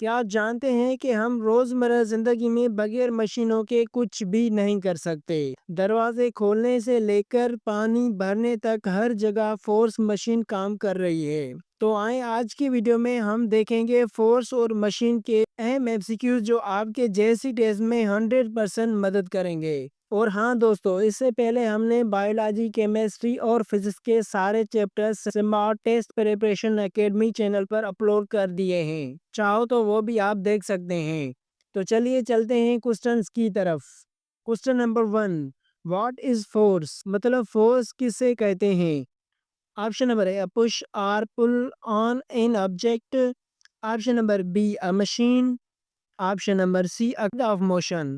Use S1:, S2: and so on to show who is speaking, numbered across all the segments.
S1: क्या आप जानते हैं कि हम रोज़मर्रा ज़िंदगी में बगैर मशीनों के कुछ भी नहीं कर सकते? दरवाजे खोलने से लेकर पानी भरने तक हर जगह फोर्स मशीन काम कर रही है। तो आए आज की वीडियो में हम देखेंगे फोर्स और मशीन के अहम एमसीक्यूज जो आपके जैसी टेस्ट में 100% मदद करेंगे। और हाँ दोस्तों, इससे पहले हमने बायोलॉजी, केमिस्ट्री और फिजिक्स के सारे chapters smart test preparation academy channel पर अपलोड कर दिए हैं। चाहो तो वो भी आप देख सकते हैं। तो चलिए चलते हैं क्वेश्चंस की तरफ। Question number 1, what is force? मतलब फोर्स किसे कहते हैं? Option number A, push or pull on an object. Option number B, a machine. Option number C, a of motion.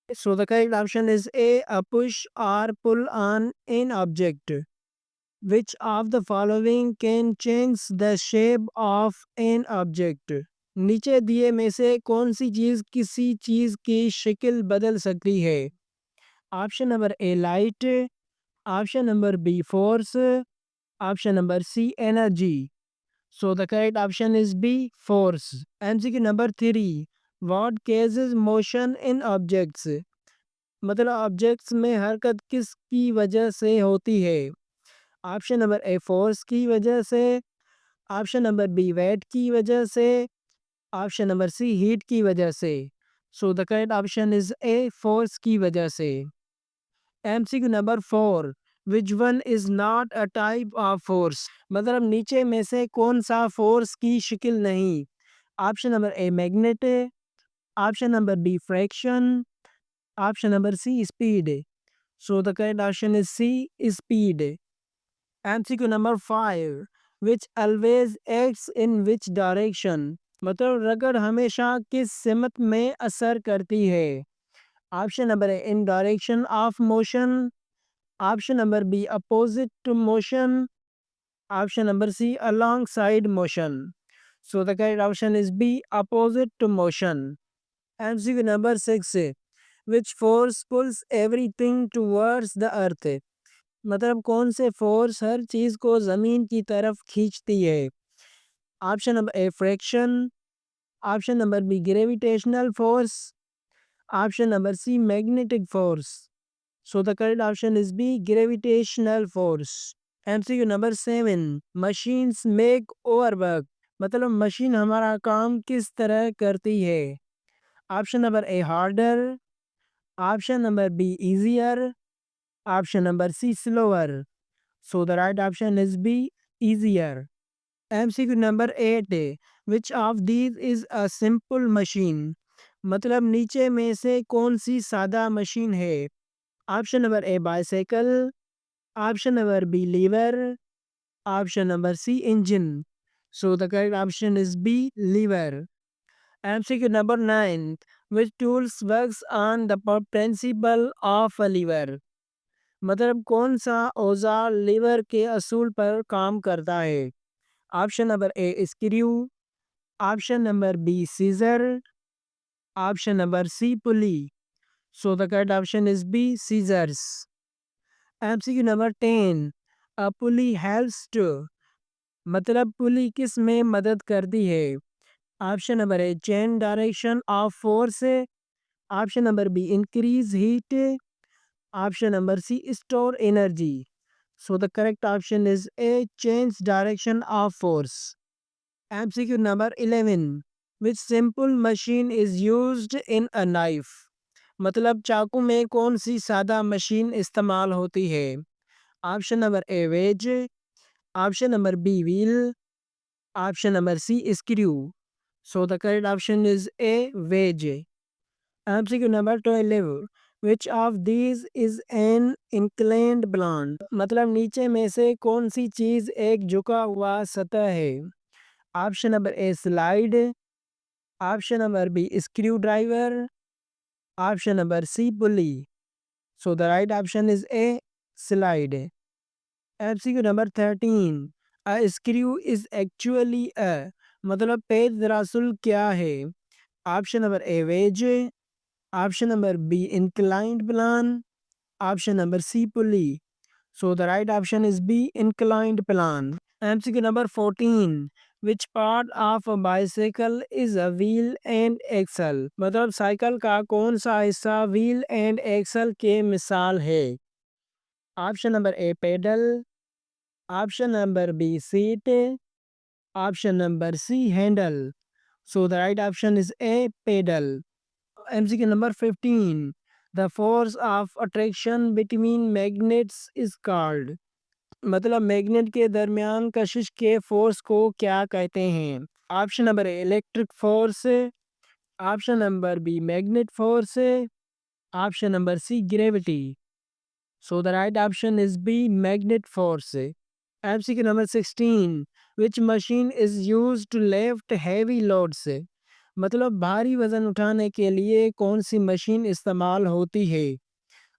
S1: So the correct option is A, a push or pull on an object. Which of the following can change the shape of an object? नीचे दिए में से कौन सी चीज किसी चीज की शक्ल बदल सकती है? Option number A, light. Option number B, force. Option number C, energy. So the correct option is B, force. MCQ number 3, what causes motion in objects? मतलब ऑब्जेक्ट्स में हरकत किसकी वजह से होती है? ऑप्शन नंबर ए, फोर्स की वजह से। ऑप्शन नंबर बी, वेट की वजह से। ऑप्शन नंबर सी, हीट की वजह से। सो the correct option is A, force की वजह से। MCQ number 4, which one is not a type of force? मतलब नीचे में से कौन सा फोर्स की शक्ल नहीं? Option number A, magnet. Option number B, fraction. Option number C, speed. So the correct option is C, speed. MCQ number 5, which always acts in which direction? मतलब रगड़ हमेशा किस सिमत में असर करती है? Option number A, in direction of motion. Option number B, opposite to motion. Option number C, alongside motion. So the correct option is B, opposite to motion. MCQ number 6, which force pulls everything towards the earth? मतलब कौन से force her चीज को जमीन की तरफ खींचती है? Option number A, friction. Option number B, gravitational force. Option number C, magnetic force. So the correct option is B, gravitational force. MCQ number 7, machines make our work. मतलब मशीन हमारा काम किस तरह करती है? Option number A, harder. Option number B, easier. Option number C, slower. So the right option is B, easier. MCQ number 8, which of these is a simple machine? मतलब नीचे में से कौन सी सादा मशीन है? Option number A, bicycle. Option number B, lever. Option number C, engine. So the correct option is B, lever. MCQ number 9, which tools works on the principle of a lever? मतलब कौन सा औजार liver के असूल पर काम करता है? Option number A, screw. Option number B, scissor. Option number C, pulley. So the correct option is B, scissors. MCQ number 10, a pulley helps to. मतलब पुली किस में मदद करती है? Option number A, change direction of force. Option number B, increase heat. Option number C, store energy. So the correct option is A, change direction of force. MCQ number 11, which simple machine is used in a knife? मतलब चाकू में कौन सी सादा machine इस्तेमाल होती है? Option number A, wedge. Option number B, wheel. Option number C, screw. So the correct option is A, wedge. MCQ number 12, which of these is an inclined plane? मतलब नीचे में से कौन सी चीज एक झुका हुआ सतह है? Option number A, slide. Option number B, screwdriver. Option number C, pulley. So the right option is A, slide. MCQ number 13, a screw is actually a. मतलब पेच दरअसल क्या है? Option number A, wedge. Option number B, inclined plane. Option number C, pulley. So the right option is B, inclined plane. MCQ number 14, which part of a bicycle is a wheel and axle. मतलब cycle का कौन सा हिस्सा wheel and axle के मिसाल है। Option number A pedal, option number B seat, option number C handle. So the right option is A pedal. MCQ number 15. The force of attraction between magnets is called। मतलब magnet के दरमियान कशिश के force को क्या कहते हैं। Option number A electric force, option number B magnet force, option number C gravity. So the right option is B magnet force. MCQ number 16. Which machine is used to lift heavy loads। मतलब भारी वजन उठाने के लिए कौन सी machine इस्तेमाल होती है।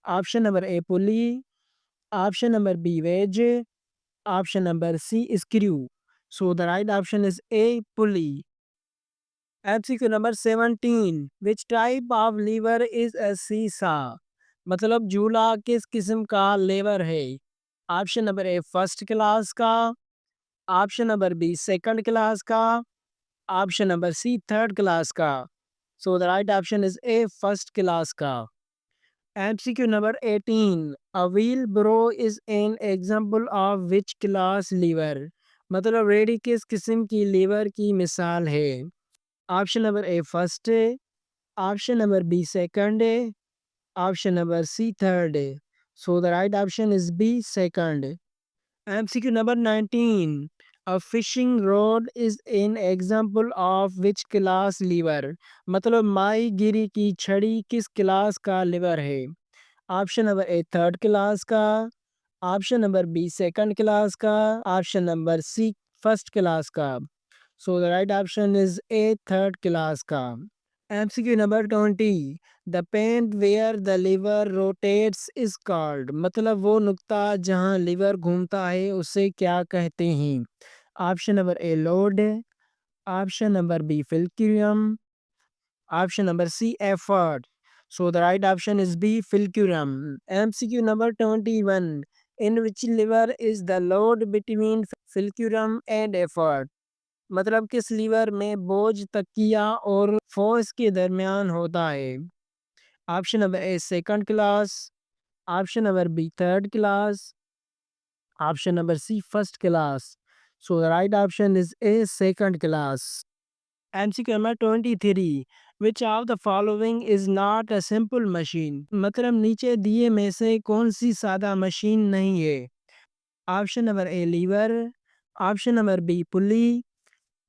S1: Option number A pulley, option number B wedge, option number C screw. So the right option is A pulley. MCQ number 17. Which type of lever is a seesaw. मतलब झूला किस किस्म का लेवर है। Option number A first class का, option number B second class का, option number C third class का। So the right option is A first class का। MCQ number 18. A wheelbarrow is an example of which class lever। मतलब रेडी किस किस्म की lever की मिसाल है। Option number A first, option number B second, option number C third. So the right option is B second. MCQ number 19. A fishing rod is an example of which class lever। मतलब माही गिरी की छड़ी किस class का lever है। Option number A third class का, option number B second class का, option number C first class का। So the right option is A third class का। MCQ number 20. The point where the lever rotates is called. मतलब वो नुक्ता जहाँ liver घूमता है उसे क्या कहते हैं। Option number A load, option number B fulcrum, option number C effort. So the right option is B fulcrum. MCQ number 21. In which lever is the load between fulcrum and effort. मतलब किस liver में बोझ तकिया और force के दरमियान होता है। Option number A second class, option number B third class, option number C first class. So the right option is A second class. MCQ number 23. Which of the following is not a simple machine. मतलब नीचे दिए में से कौन सी सादा machine नहीं है। Option number A lever, option number B pulley,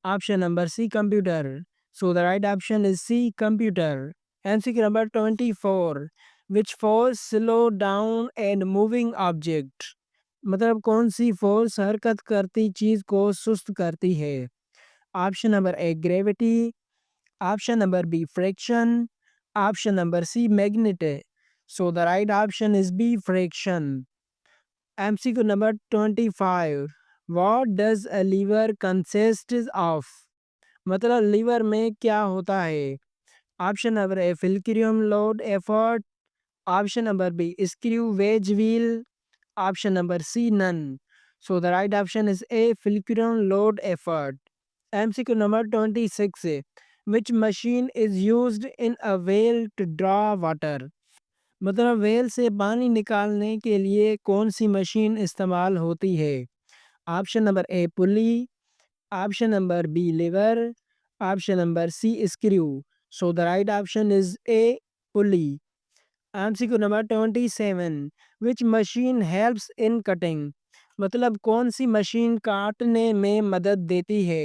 S1: option number C computer. So the right option is C computer. MCQ number 24. Which force slow down and moving object. मतलब कौन सी फोर्स हरकत करती चीज को सुस्त करती है। Option number A gravity, option number B friction, option number C magnet. So the right option is B friction. MCQ number 25. What does a lever consist of. मतलब लीवर में क्या होता है। Option number A fulcrum load effort, option number B screw wedge wheel, option number C none. So the right option is A fulcrum load effort. MCQ number 26. Which machine is used in a whale to draw water। मतलब well से पानी निकालने के लिए कौन सी machine इस्तेमाल होती है। Option number A pulley, option number B lever, option number C screw. So the right option is A pulley. MCQ number 27. Which machine helps in cutting. मतलब कौन सी मशीन काटने में मदद देती है।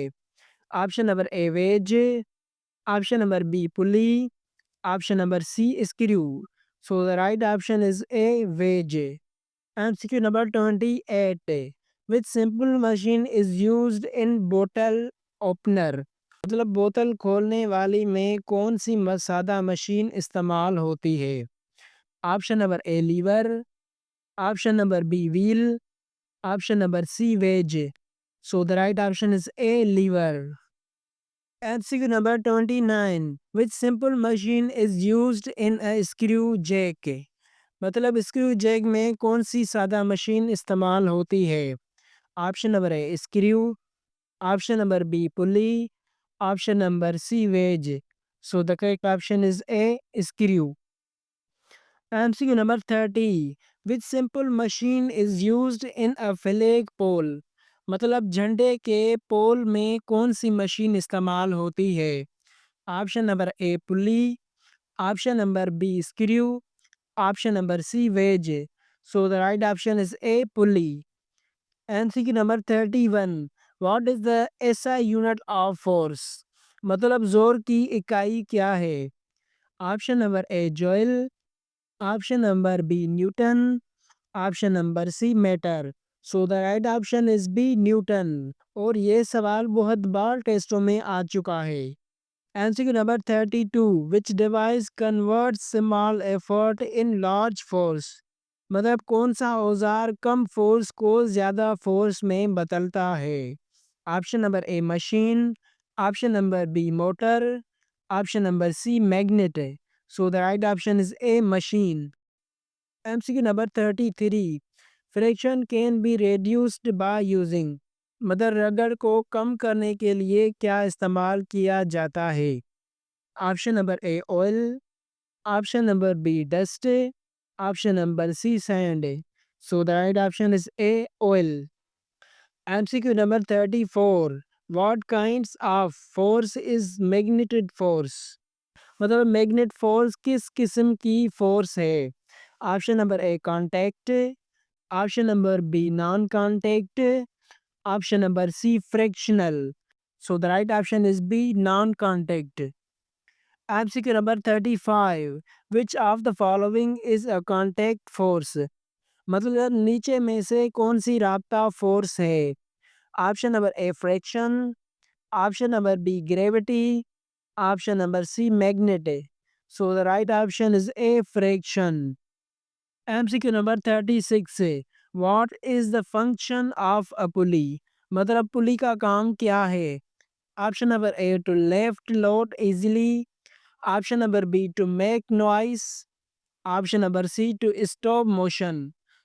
S1: Option number A wedge, option number B pulley, option number C screw. So the right option is A wedge. MCQ number 28. Which simple machine is used in बोतल opener. मतलब बोतल खोलने वाली में कौन सी सादा मशीन इस्तेमाल होती है। Option number A lever, option number B wheel, option number C wedge. So the right option is A lever. MCQ number 29. Which simple machine is used in a screw jack। मतलब screw Jack में कौन सी सादा machine इस्तेमाल होती है। Option number A screw, Option number B, pulley. Option number C, wedge. So the correct option is A, screw. MCQ number 30. Which simple machine is used in a flag pole? मतलब झंडे के पोल में कौन सी machine इस्तेमाल होती है? Option number A pulley, option number B screw, option number C wedge. So the right option is A pulley. MCQ number 31. What is the SI unit of force? मतलब जोर की इकाई क्या है? Option number A joule, option number B newton, option number C metre. So the right option is B newton. और ये सवाल बहुत बार टेस्टों में आ चुका है. MCQ number 32. Which device convert small effort in large force? मतलब कौन सा औजार कम फोर्स को ज़्यादा फोर्स में बदलता है? Option number A machine, option number B motor, option number C magnet. So the right option is A machine. MCQ number 33. Friction can be reduced by using. मतलब रगड़ को कम करने के लिए क्या इस्तेमाल किया जाता है? Option number A oil, option number B dust, option number C sand. So the right option is A oil. MCQ number 34. What kinds of force is magnetic force? मतलब मैग्नेट फोर्स किस किस्म की फोर्स है? Option number A contact, option number B non contact, option number C frictional. So the right option is B non contact. MCQ number 35. Which of the following is a contact force? मतलब नीचे में से कौन सी राब्ता force है? Option number A friction, option number B gravity, option number C magnet. So the right option is A friction. MCQ number 36 है. What is the function of a pulley? मतलब pulley का काम क्या है? Option number A to lift load easily, option number B to make noise, option number C to stop motion.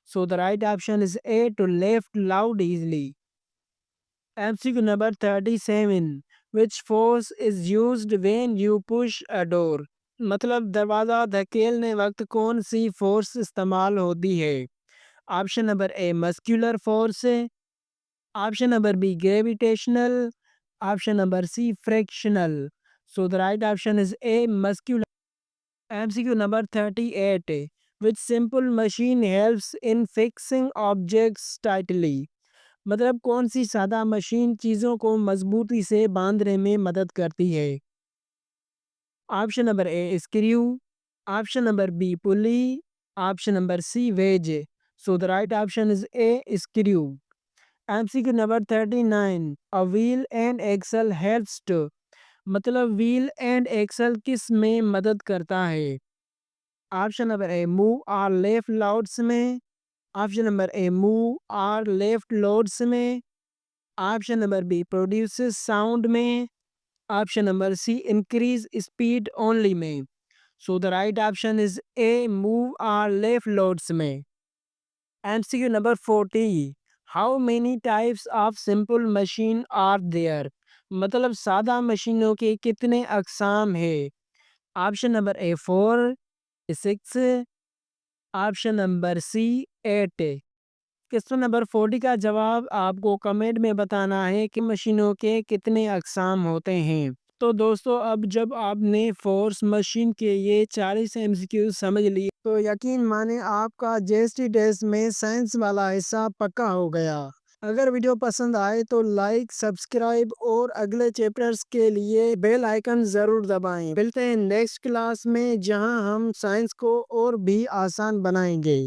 S1: So the right option is A to lift loud easily. MCQ number 37. Which force is used when you push a door? मतलब दरवाज़ा धकेलने वक्त कौन सी force इस्तेमाल होती है? Option number A muscular force, option number B gravitational, option number C frictional. So the right option is A muscular. MCQ number 38. Which simple machine helps in fixing objects tightly? मतलब कौन सी सादा machine चीज़ों को मजबूती से बांधने में मदद करती है? Option number A screw, option number B pulley, option number C wedge. So the right option is A screw. MCQ number 39. A wheel and axle helps to. मतलब व्हील एंड एक्सल किस में मदद करता है? Option number A move or left loads में, option number A move or left loads में, option number B produces sound में, option number C increase speed only में. सो the right option is A move or left loads में. MCQ number 40. How many types of simple machine are there? मतलब सादा मशीनों के कितने अकसाम है? Option number A 4, 6, option number C 8. Question number 40 का जवाब आपको कमेंट में बताना है कि मशीनों के कितने अकसाम होते हैं. तो दोस्तों अब जब आपने फोर्स मशीन के ये 40 MCQ समझ लिए तो यकीन माने आपका जीएसटी टेस्ट में साइंस वाला हिस्सा पक्का हो गया. अगर वीडियो पसंद आए तो लाइक, सब्सक्राइब और अगले चैप्टर्स के लिए बेल आइकन ज़रूर दबाएं. मिलते हैं नेक्स्ट क्लास में जहां हम साइंस को और भी आसान बनाएंगे.